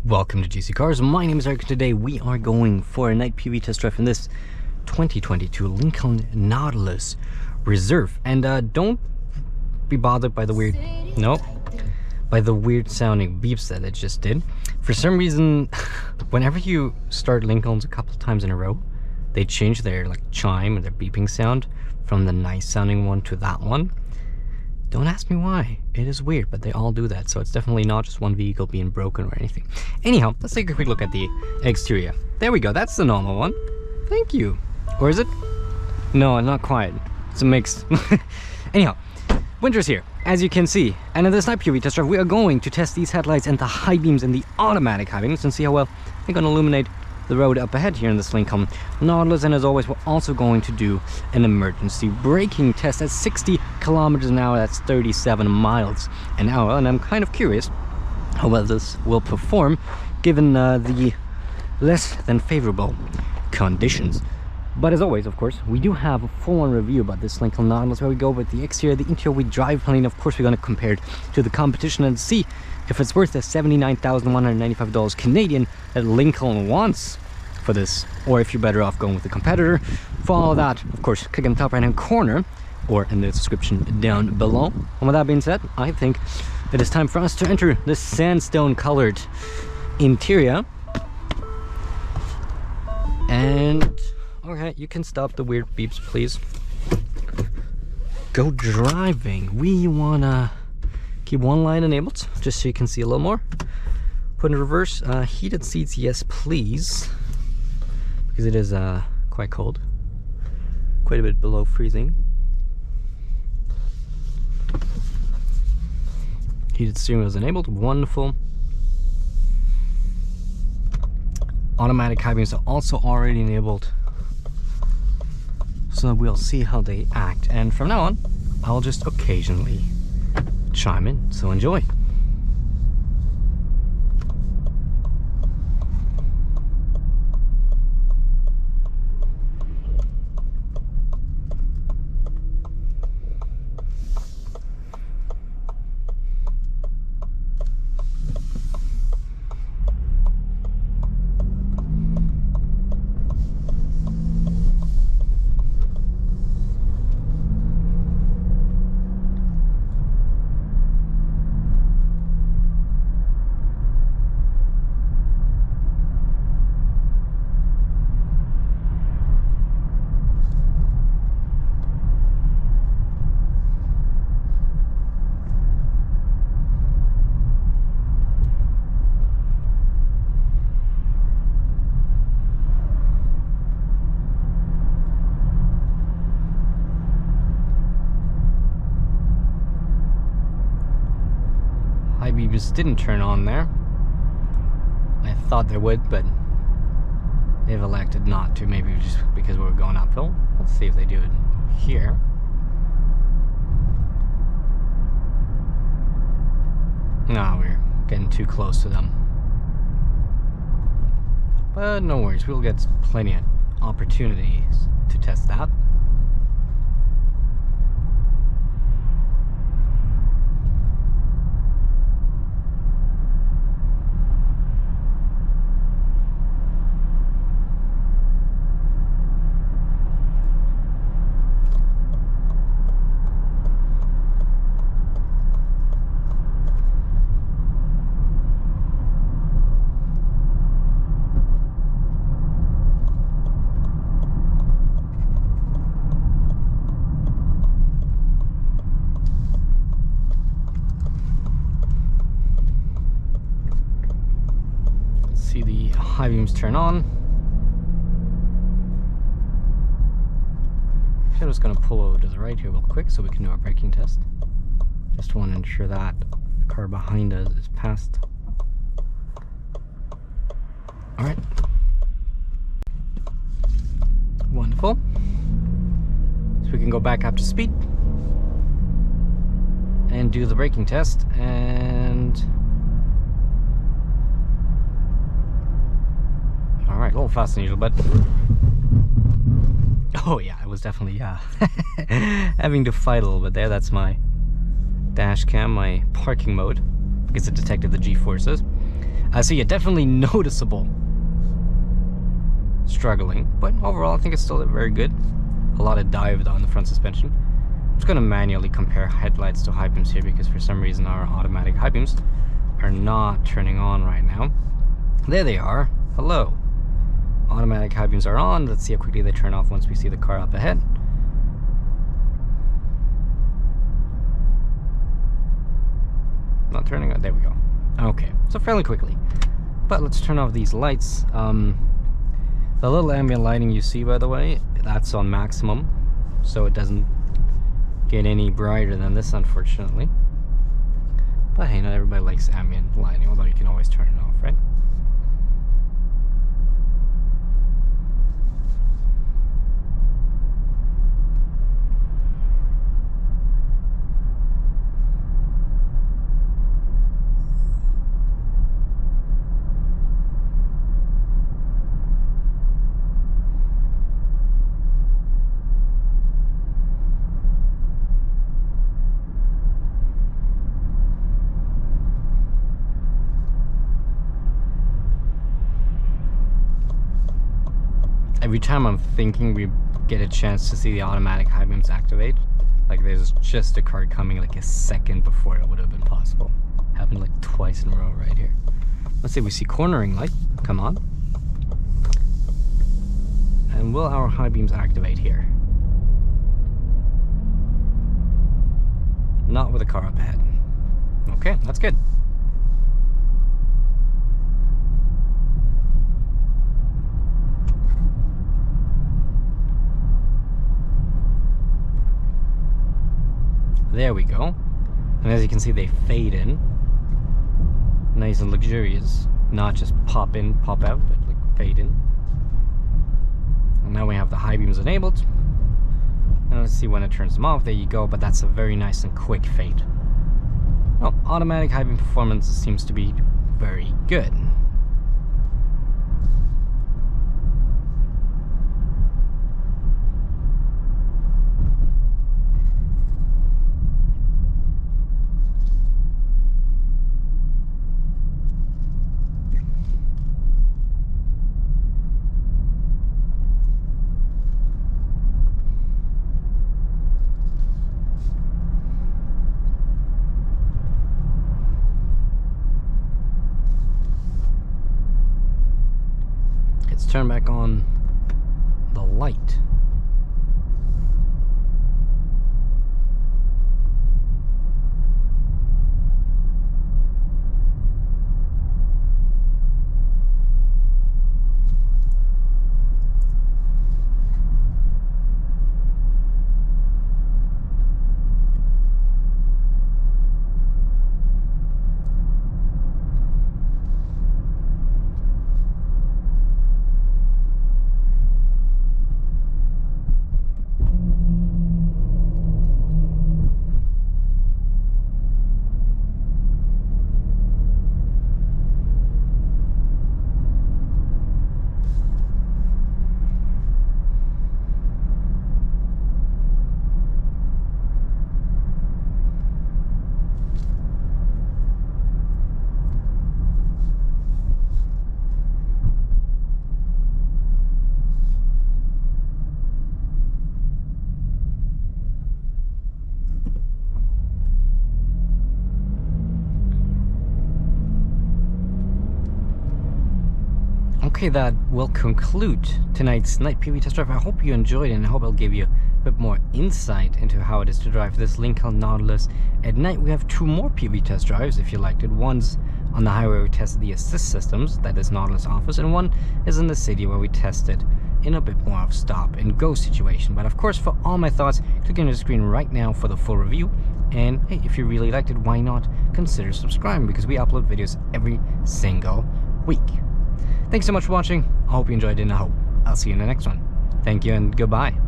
Welcome to GCCars. My name is Eric. Today we are going for a night POV test drive in this 2022 Lincoln Nautilus Reserve. And don't be bothered by the weird, by the weird sounding beeps that it just did. For some reason, whenever you start Lincolns a couple of times in a row, they change their chime or their beeping sound from the nice sounding one to that one. Don't ask me why. It is weird, but they all do that. So it's definitely not just one vehicle being broken or anything. Anyhow, let's take a quick look at the exterior. There we go. That's the normal one. Thank you. Or is it? No, not quite. It's a mix. Anyhow, winter's here, as you can see. And in this night POV test drive, we are going to test these headlights and the high beams and the automatic high beams and see how well they're going to illuminate the road up ahead here in this Lincoln Nautilus. And as always, we're also going to do an emergency braking test at 60 kilometers an hour. That's 37 miles an hour, and I'm kind of curious how well this will perform given the less than favorable conditions. But as always, of course, we do have a full-on review about this Lincoln Nautilus, where we go with the exterior, the interior, we drive plane. Of course, we're going to compare it to the competition and see if it's worth the $79,195 Canadian that Lincoln wants for this, or if you're better off going with the competitor. For all of that, of course, click in the top right hand corner or in the description down below. And with that being said, I think it is time for us to enter this sandstone colored interior. And okay, you can stop the weird beeps, please. Go driving. We wanna keep one light enabled just so you can see a little more. Put in reverse. Heated seats, yes please, because it is quite cold, quite a bit below freezing. Heated steering wheel is enabled, wonderful. Automatic high beams are also already enabled, so we'll see how they act. And from now on, I'll just occasionally chime in, so enjoy. High beams didn't turn on there. I thought they would, but they've elected not to. Maybe just because we're going uphill. Let's see if they do it here. No, we're getting too close to them. But no worries, we'll get plenty of opportunities to test that. See the high beams turn on. I'm just going to pull over to the right here real quick so we can do our braking test. Just want to ensure that the car behind us is passed. Alright. Wonderful. So we can go back up to speed and do the braking test. And alright, a little faster than usual, but oh yeah, I was definitely having to fight a little bit there. That's my dash cam, my parking mode, because it detected the G-forces. So yeah, definitely noticeable struggling, but overall I think it's still very good. A lot of dive on the front suspension. I'm just going to manually compare headlights to high beams here because for some reason our automatic high beams are not turning on right now. There they are. Hello. Automatic high beams are on. Let's see how quickly they turn off once we see the car up ahead. Not turning on. There we go. Okay, so fairly quickly. But let's turn off these lights. The little ambient lighting you see, by the way, that's on maximum, so it doesn't get any brighter than this, unfortunately. But hey, not everybody likes ambient lighting, although you can always turn it off, right? Every time I'm thinking we get a chance to see the automatic high beams activate, like there's just a car coming like a second before it would have been possible. Happened like twice in a row right here. Let's see, we see cornering light, come on. And will our high beams activate here? Not with a car up ahead. Okay, that's good. There we go. And as you can see, they fade in. Nice and luxurious. Not just pop in, pop out, but like fade in. And now we have the high beams enabled. And let's see when it turns them off. There you go, but that's a very nice and quick fade. Well, automatic high beam performance seems to be very good. Let's turn back on the light. Okay, that will conclude tonight's night POV test drive. I hope you enjoyed it, and I hope it'll give you a bit more insight into how it is to drive this Lincoln Nautilus at night. We have two more POV test drives if you liked it. One's on the highway where we tested the assist systems, that is Nautilus Office, and one is in the city where we tested in a bit more of stop and go situation. But of course, for all my thoughts, click on your screen right now for the full review. And hey, if you really liked it, why not consider subscribing, because we upload videos every single week. Thanks so much for watching. I hope you enjoyed it, and I hope I'll see you in the next one. Thank you and goodbye.